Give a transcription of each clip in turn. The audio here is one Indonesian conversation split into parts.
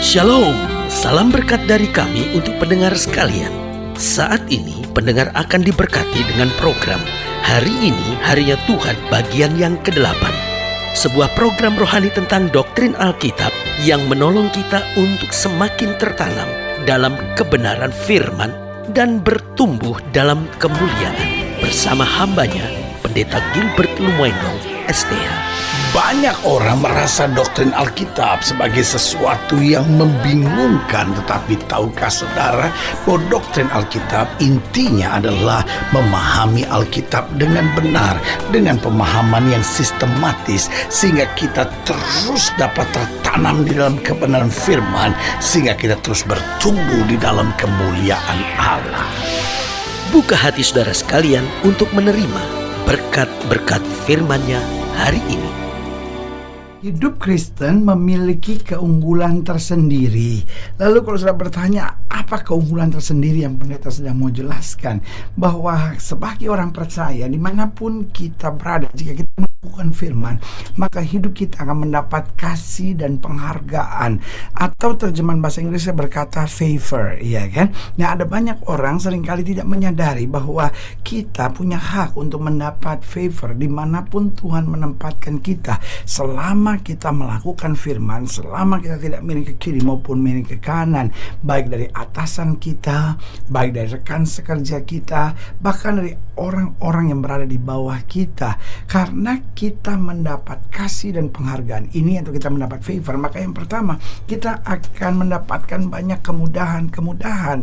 Shalom, salam berkat dari kami untuk pendengar sekalian. Saat ini pendengar akan diberkati dengan program Hari Ini Harinya Tuhan bagian yang ke-8. Sebuah program rohani tentang doktrin Alkitab yang menolong kita untuk semakin tertanam dalam kebenaran firman dan bertumbuh dalam kemuliaan. Bersama hambanya, Pendeta Gilbert Lumwendong, STH. Banyak orang merasa doktrin Alkitab sebagai sesuatu yang membingungkan. Tetapi tahukah saudara bahwa doktrin Alkitab intinya adalah memahami Alkitab dengan benar, dengan pemahaman yang sistematis, sehingga kita terus dapat tertanam di dalam kebenaran firman, sehingga kita terus bertumbuh di dalam kemuliaan Allah. Buka hati saudara sekalian untuk menerima berkat-berkat firman-Nya hari ini. Hidup Kristen memiliki keunggulan tersendiri. Lalu kalau sudah bertanya, apa keunggulan tersendiri yang pendeta sedang mau jelaskan? Bahwa sebagai orang percaya, dimanapun kita berada, jika kita melakukan firman, maka hidup kita akan mendapat kasih dan penghargaan. Atau terjemahan bahasa Inggrisnya berkata favor, ya kan? Nah, ada banyak orang seringkali tidak menyadari bahwa kita punya hak untuk mendapat favor dimanapun Tuhan menempatkan kita, selama kita melakukan firman, selama kita tidak miring ke kiri maupun miring ke kanan, baik dari atasan kita, baik dari rekan sekerja kita, bahkan dari orang-orang yang berada di bawah kita. Karena kita mendapat kasih dan penghargaan ini untuk kita mendapat favor, maka yang pertama, kita akan mendapatkan banyak kemudahan,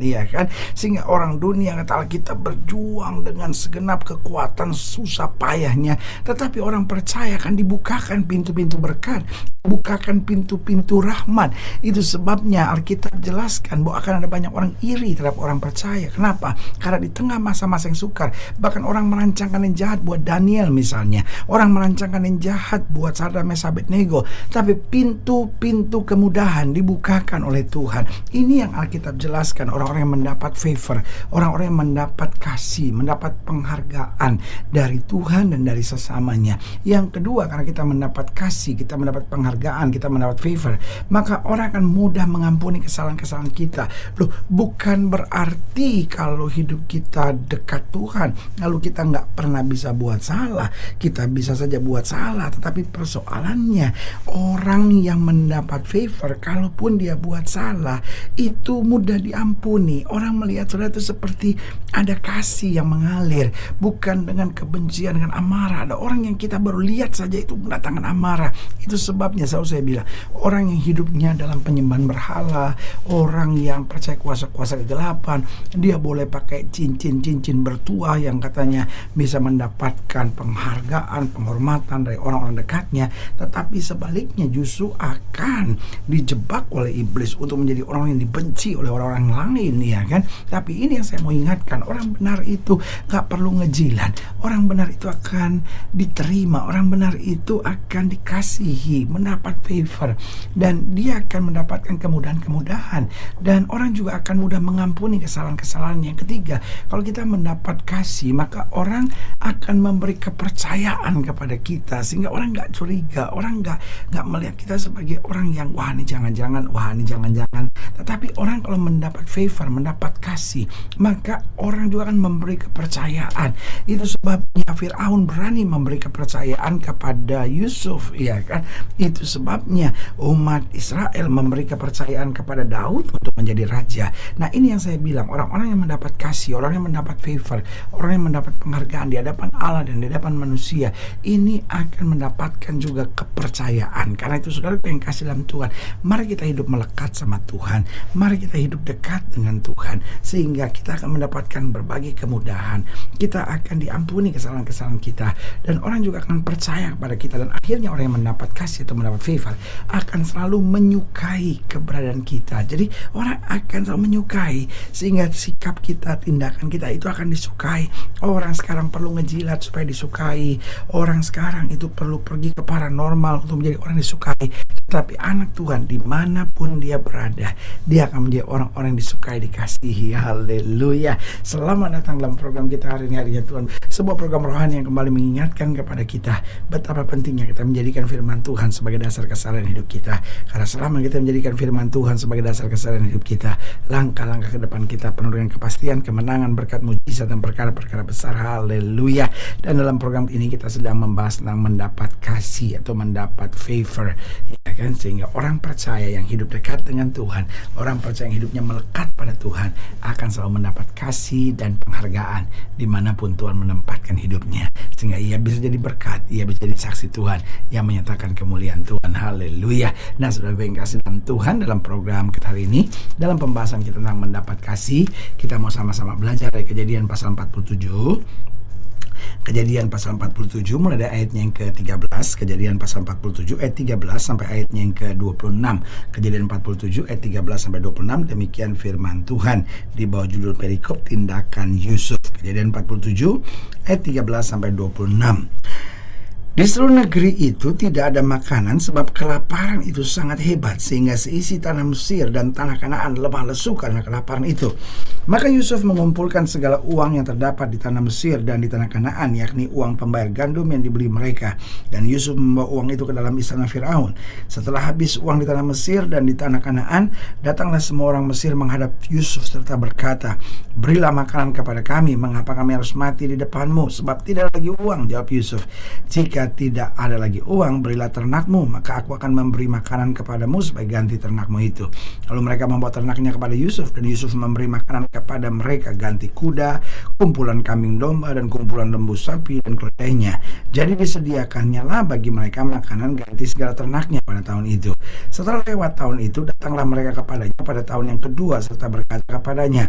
ya kan? Sehingga orang dunia, kata Alkitab, berjuang dengan segenap kekuatan susah payahnya, tetapi orang percaya akan dibukakan pintu-pintu berkat, bukakan pintu-pintu rahmat. Itu sebabnya Alkitab jelaskan bahwa akan ada banyak orang iri terhadap orang percaya. Kenapa? Karena di tengah masa-masa yang sukar, bahkan orang merancangkan yang jahat buat Daniel misalnya, orang merancangkan yang jahat buat Sadrak, Mesak, Abednego, tapi pintu-pintu kemudahan dibukakan oleh Tuhan. Ini yang Alkitab jelaskan, orang-orang yang mendapat favor, orang-orang yang mendapat kasih, mendapat penghargaan dari Tuhan dan dari sesamanya. Yang kedua, karena kita mendapat kasih, kita mendapat penghargaan, kita mendapat favor, maka orang akan mudah mengampuni kesalahan-kesalahan kita. Loh, bukan berarti kalau hidup kita dekat Tuhan, lalu kita nggak pernah bisa buat salah. Kita bisa saja buat salah, tetapi persoalannya orang yang mendapat favor, kalaupun dia buat salah, itu mudah diampuni. Orang melihat saudara itu seperti ada kasih yang mengalir, bukan dengan kebencian, dengan amarah. Ada orang yang kita baru lihat saja itu mendatangkan amarah. Itu sebabnya selalu saya bilang, orang yang hidupnya dalam penyembahan berhala, orang yang percaya kuasa-kuasa kegelapan, dia boleh pakai cincin-cincin bertuah yang katanya bisa mendapatkan penghargaan, penghormatan dari orang-orang dekatnya, tetapi sebaliknya justru akan dijebak oleh iblis untuk menjadi orang yang dibenci oleh orang-orang lain, ya kan? Tapi ini yang saya mau ingatkan, orang benar itu gak perlu ngejilat. Orang benar itu akan diterima, orang benar itu akan dikasihi, mendapat favor, dan dia akan mendapatkan kemudahan-kemudahan, dan orang juga akan mudah mengampuni kesalahan-kesalahan. Yang ketiga, kalau kita mendapat kasih, maka orang akan memberi kepercayaan kepada kita, sehingga orang gak curiga, orang gak melihat kita sebagai orang yang wah ini jangan-jangan, tetapi orang kalau mendapat favor, mendapat kasih, maka orang juga akan memberi kepercayaan. Itu sebabnya Fir'aun berani memberi kepercayaan kepada Yusuf, ya kan? Itu sebabnya umat Israel memberi kepercayaan kepada Daud untuk menjadi raja. Nah, ini yang saya bilang, orang-orang yang mendapat kasih, orang yang mendapat favor, orang yang mendapat penghargaan di hadapan Allah dan di hadapan manusia, ini akan mendapatkan juga kepercayaan. Karena itu saudara yang kasih dalam Tuhan, mari kita hidup melekat sama Tuhan, mari kita hidup dekat dengan Tuhan, sehingga kita akan mendapatkan berbagai kemudahan, kita akan diampuni kesalahan-kesalahan kita, dan orang juga akan percaya kepada kita. Dan akhirnya orang yang mendapat kasih atau mendapat favor akan selalu menyukai keberadaan kita. Jadi orang akan selalu menyukai, sehingga sikap kita, tindakan kita itu akan disukai. Orang sekarang perlu ngejilat supaya disukai, orang sekarang itu perlu pergi ke paranormal untuk menjadi orang disukai. Tetapi anak Tuhan dimanapun dia berada, dia akan menjadi orang-orang yang disukai, dikasihi. Haleluya. Selamat datang dalam program kita hari ini, harinya Tuhan. Sebuah program rohani yang kembali mengingatkan kepada kita betapa pentingnya kita menjadikan firman Tuhan sebagai dasar kesalahan hidup kita. Karena selama kita menjadikan firman Tuhan sebagai dasar kesalahan hidup kita, langkah-langkah ke depan kita penuh dengan kepastian, kemenangan, berkat, mujizat, dan perkara-perkara besar. Haleluya. Dan dalam program ini kita sedang membahas tentang mendapat kasih atau mendapat favor, ya kan? Sehingga orang percaya yang hidup dekat dengan Tuhan, orang percaya yang hidupnya melekat pada Tuhan, akan selalu mendapat kasih dan penghargaan dimanapun Tuhan menempatkan hidupnya, sehingga ia bisa jadi berkat, ia bisa jadi saksi Tuhan yang menyatakan kemuliaan Tuhan. Haleluya. Nah, saudara yang kasih dalam Tuhan, dalam program kita hari ini, dalam pembahasan kita tentang mendapat kasih, kita mau sama-sama belajar dari Kejadian pasal 47. Kejadian pasal 47 mulai dari ayatnya yang ke-13, Kejadian pasal 47 ayat 13 sampai ayatnya yang ke-26. Kejadian 47 ayat 13 sampai 26, demikian firman Tuhan di bawah judul perikop tindakan Yusuf. Kejadian 47 ayat 13 sampai 26. Di seluruh negeri itu tidak ada makanan sebab kelaparan itu sangat hebat, sehingga seisi tanah Mesir dan tanah Kanaan lemah lesu karena kelaparan itu. Maka Yusuf mengumpulkan segala uang yang terdapat di tanah Mesir dan di tanah Kanaan, yakni uang pembayar gandum yang dibeli mereka. Dan Yusuf membawa uang itu ke dalam istana Firaun. Setelah habis uang di tanah Mesir dan di tanah Kanaan, datanglah semua orang Mesir menghadap Yusuf serta berkata, "Berilah makanan kepada kami, mengapa kami harus mati di depanmu? Sebab tidak ada lagi uang," jawab Yusuf. "Jika tidak ada lagi uang, berilah ternakmu, maka aku akan memberi makanan kepadamu sebagai ganti ternakmu itu." Lalu mereka membawa ternaknya kepada Yusuf, dan Yusuf memberi makanan kepada mereka ganti kuda, kumpulan kambing domba, dan kumpulan lembu sapi dan keledainya. Jadi disediakannya lah bagi mereka makanan ganti segala ternaknya pada tahun itu. Setelah lewat tahun itu, datanglah mereka kepadanya pada tahun yang kedua serta berkata kepadanya,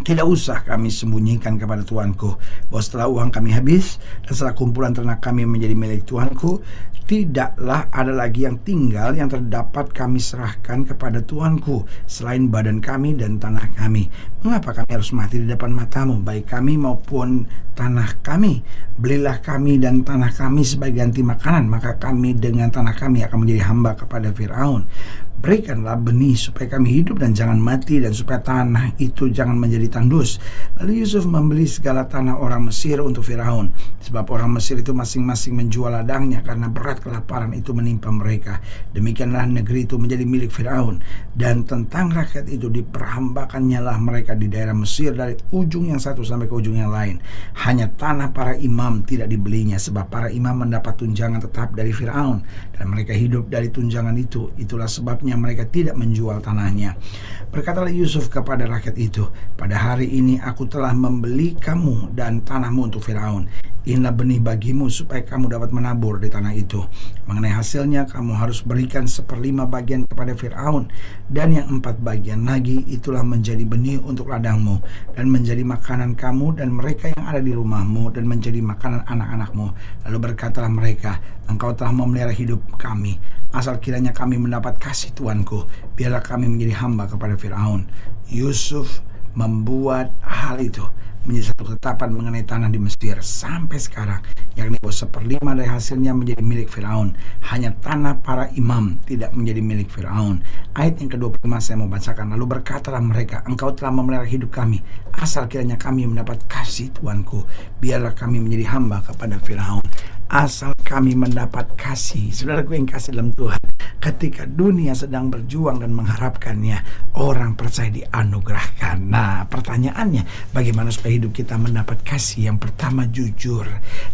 "Tidak usah kami sembunyikan kepada tuanku bahwa setelah uang kami habis dan setelah kumpulan ternak kami menjadi milik tuanku, tidaklah ada lagi yang tinggal yang terdapat kami serahkan kepada tuanku selain badan kami dan tanah kami. Mengapa kami harus mati di depan matamu, baik kami maupun tanah kami? Belilah kami dan tanah kami sebagai ganti makanan, maka kami dengan tanah kami akan menjadi hamba kepada Firaun. Berikanlah benih supaya kami hidup dan jangan mati, dan supaya tanah itu jangan menjadi tandus." Lalu Yusuf membeli segala tanah orang Mesir untuk Firaun, sebab orang Mesir itu masing-masing menjual ladangnya karena berat kelaparan itu menimpa mereka. Demikianlah negeri itu menjadi milik Firaun, dan tentang rakyat itu diperhambakannya lah mereka di daerah Mesir dari ujung yang satu sampai ke ujung yang lain. Hanya tanah para imam tidak dibelinya, sebab para imam mendapat tunjangan tetap dari Firaun, dan mereka hidup dari tunjangan itu. Itulah sebabnya mereka tidak menjual tanahnya. Berkatalah Yusuf kepada rakyat itu, "Pada hari ini aku telah membeli kamu dan tanahmu untuk Firaun. Inilah benih bagimu supaya kamu dapat menabur di tanah itu. Mengenai hasilnya kamu harus berikan 1/5 bagian kepada Firaun, dan yang 4 bagian lagi itulah menjadi benih untuk ladangmu dan menjadi makanan kamu dan mereka yang ada di rumahmu dan menjadi makanan anak-anakmu." Lalu berkatalah mereka, "Engkau telah memelihara hidup kami. Asal kiranya kami mendapat kasih tuanku, biarlah kami menjadi hamba kepada Firaun." Yusuf membuat hal itu menjadi satu ketetapan mengenai tanah di Mesir sampai sekarang, yakni bahwa 1/5 dari hasilnya menjadi milik Firaun. Hanya tanah para imam tidak menjadi milik Firaun. Ayat yang ke-25 saya mau bacakan. Lalu berkatalah mereka, "Engkau telah memelihara hidup kami, asal kiranya kami mendapat kasih tuanku, biarlah kami menjadi hamba kepada Firaun." Asal kami mendapat kasih. Saudaraku yang kasih dalam Tuhan, ketika dunia sedang berjuang dan mengharapkannya, orang percaya dianugerahkan. Nah, pertanyaannya, bagaimana supaya hidup kita mendapat kasih? Yang pertama, jujur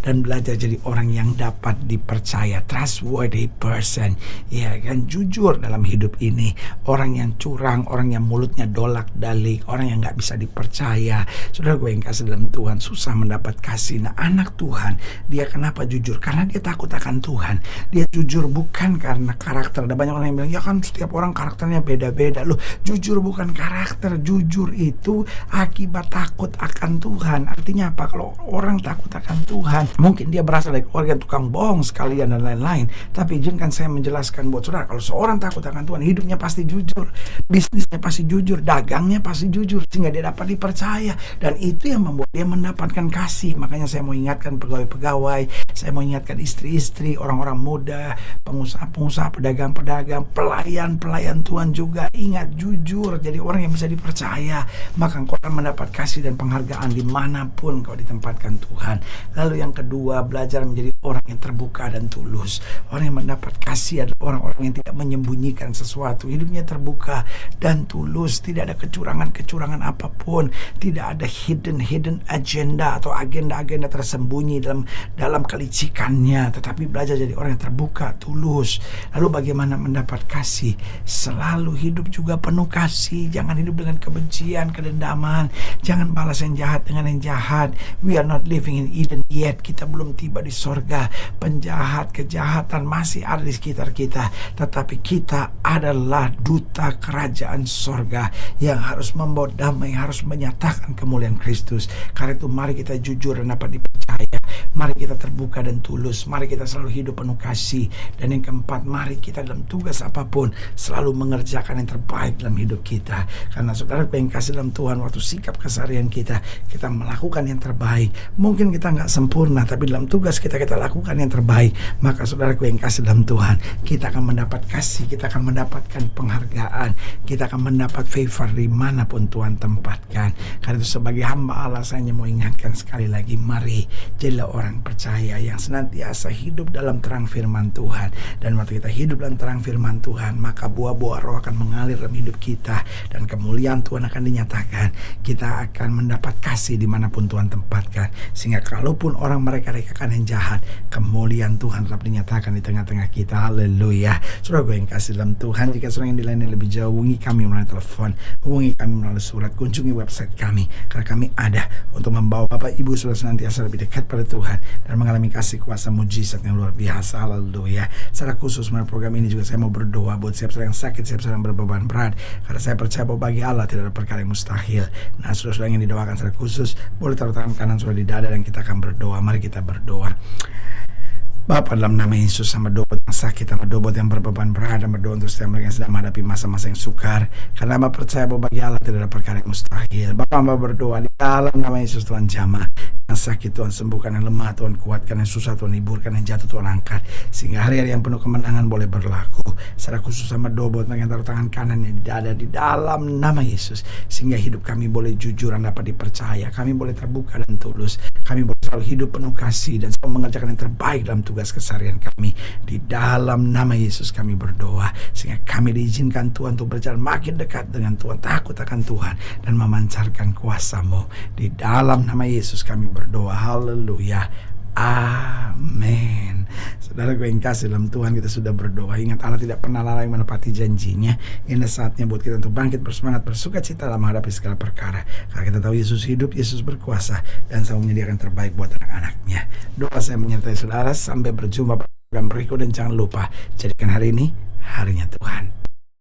dan belajar jadi orang yang dapat dipercaya, trustworthy person. Ya kan, jujur dalam hidup ini. Orang yang curang, orang yang mulutnya dolak-dalik, orang yang gak bisa dipercaya. Saudaraku yang kasih dalam Tuhan, susah mendapat kasih. Nah, anak Tuhan, dia kenapa jujur? Karena dia takut akan Tuhan. Dia jujur bukan karena karakter karakter. Ada banyak orang yang bilang, ya kan setiap orang karakternya beda-beda. Loh, jujur bukan karakter. Jujur itu akibat takut akan Tuhan. Artinya apa? Kalau orang takut akan Tuhan, mungkin dia berasal dari keluarga tukang bohong sekalian dan lain-lain. Tapi izinkan saya menjelaskan buat saudara, kalau seorang takut akan Tuhan, hidupnya pasti jujur, bisnisnya pasti jujur, dagangnya pasti jujur, sehingga dia dapat dipercaya. Dan itu yang membuat dia mendapatkan kasih. Makanya saya mau ingatkan pegawai-pegawai, saya mau ingatkan istri-istri, orang-orang muda, pengusaha-pengusaha, pedagang-pedagang, pelayan-pelayan Tuhan juga. Ingat, jujur, jadi orang yang bisa dipercaya, maka engkau akan mendapat kasih dan penghargaan dimanapun kau ditempatkan Tuhan. Lalu yang kedua, belajar menjadi orang yang terbuka dan tulus. Orang yang mendapat kasih adalah orang-orang yang tidak menyembunyikan sesuatu. Hidupnya terbuka dan tulus, tidak ada kecurangan-kecurangan apapun, tidak ada hidden agenda atau agenda-agenda tersembunyi dalam kelicikannya, tetapi belajar jadi orang yang terbuka, tulus. Lalu bagaimana mendapat kasih? Selalu hidup juga penuh kasih. Jangan hidup dengan kebencian, kedendaman. Jangan balas yang jahat dengan yang jahat. We are not living in Eden yet. Kita belum tiba di sorga. Penjahat, kejahatan masih ada di sekitar kita, tetapi kita adalah duta kerajaan sorga yang harus membawa damai, harus menyatakan kemuliaan Kristus. Karena itu mari kita jujur dan dapat dipercaya. Mari kita terbuka dan tulus. Mari kita selalu hidup penuh kasih. Dan yang keempat, mari kita dalam tugas apapun selalu mengerjakan yang terbaik dalam hidup kita. Karena saudara yang kasih dalam Tuhan, waktu sikap keseharian kita melakukan yang terbaik. Mungkin kita nggak sempurna, tapi dalam tugas kita lakukan yang terbaik. Maka saudara yang kasih dalam Tuhan, kita akan mendapat kasih, kita akan mendapatkan penghargaan, kita akan mendapat favor dimanapun Tuhan tempatkan. Karena itu sebagai hamba Allah, saya hanya mau ingatkan sekali lagi, mari jadilah orang percaya yang senantiasa hidup dalam terang firman Tuhan. Dan waktu kita hidup dalam terang firman Tuhan, maka buah-buah roh akan mengalir dalam hidup kita, dan kemuliaan Tuhan akan dinyatakan. Kita akan mendapat kasih dimanapun Tuhan tempatkan, sehingga kalaupun orang mereka-rekakan yang jahat, kemuliaan Tuhan tetap dinyatakan di tengah-tengah kita. Haleluya. Saudara gue yang kasih dalam Tuhan, jika saudara yang dilayani lebih jauh, hubungi kami melalui telepon, hubungi kami melalui surat, kunjungi website kami, karena kami ada untuk membawa Bapak Ibu saudara senantiasa lebih dekat pada Tuhan dan mengalami kasih kuasa mujizat yang luar biasa. Haleluya. Secara khusus melalui program ini juga saya mau berdoa buat siapa yang sakit, siapa yang berbeban berat, karena saya percaya bahwa bagi Allah tidak ada perkara yang mustahil. Nah, saudara yang didoakan secara khusus, boleh taruh tangan kanan saudara di dada dan kita akan berdoa. Mari kita berdoa. Bapa, dalam nama Yesus, sama doa buat yang sakit, sama doa buat yang berbeban berat, dan berdoa untuk setiap mereka yang sedang menghadapi masa-masa yang sukar. Karena Bapa percaya bahwa bagi Allah tidak ada perkara yang mustahil. Bapa berdoa di dalam nama Yesus, Tuhan jamah yang sakit, Tuhan sembuhkan, yang lemah Tuhan kuatkan, yang susah Tuhan hiburkan, yang jatuh Tuhan angkat, sehingga hari-hari yang penuh kemenangan boleh berlaku. Secara khusus sama doa buat mereka yang taruh tangan kanannya di dada di dalam nama Yesus, sehingga hidup kami boleh jujur dan dapat dipercaya. Kami boleh terbuka dan tulus. Kami boleh selalu hidup penuh kasih dan selalu mengerjakan yang terbaik dalam tugas keseharian kami. Di dalam nama Yesus kami berdoa, sehingga kami diizinkan Tuhan untuk berjalan makin dekat dengan Tuhan, takut akan Tuhan, dan memancarkan kuasa-Mu. Di dalam nama Yesus kami berdoa. Haleluya. Amin. Saudara gue yang kasih dalam Tuhan, kita sudah berdoa. Ingat, Allah tidak pernah lalai menepati janjinya. Ini saatnya buat kita untuk bangkit, bersemangat, bersuka cita dalam menghadapi segala perkara. Karena kita tahu Yesus hidup, Yesus berkuasa, dan selalu menyediakan terbaik buat anak-anaknya. Doa saya menyertai saudara. Sampai berjumpa pada program berikut, dan jangan lupa jadikan hari ini harinya Tuhan.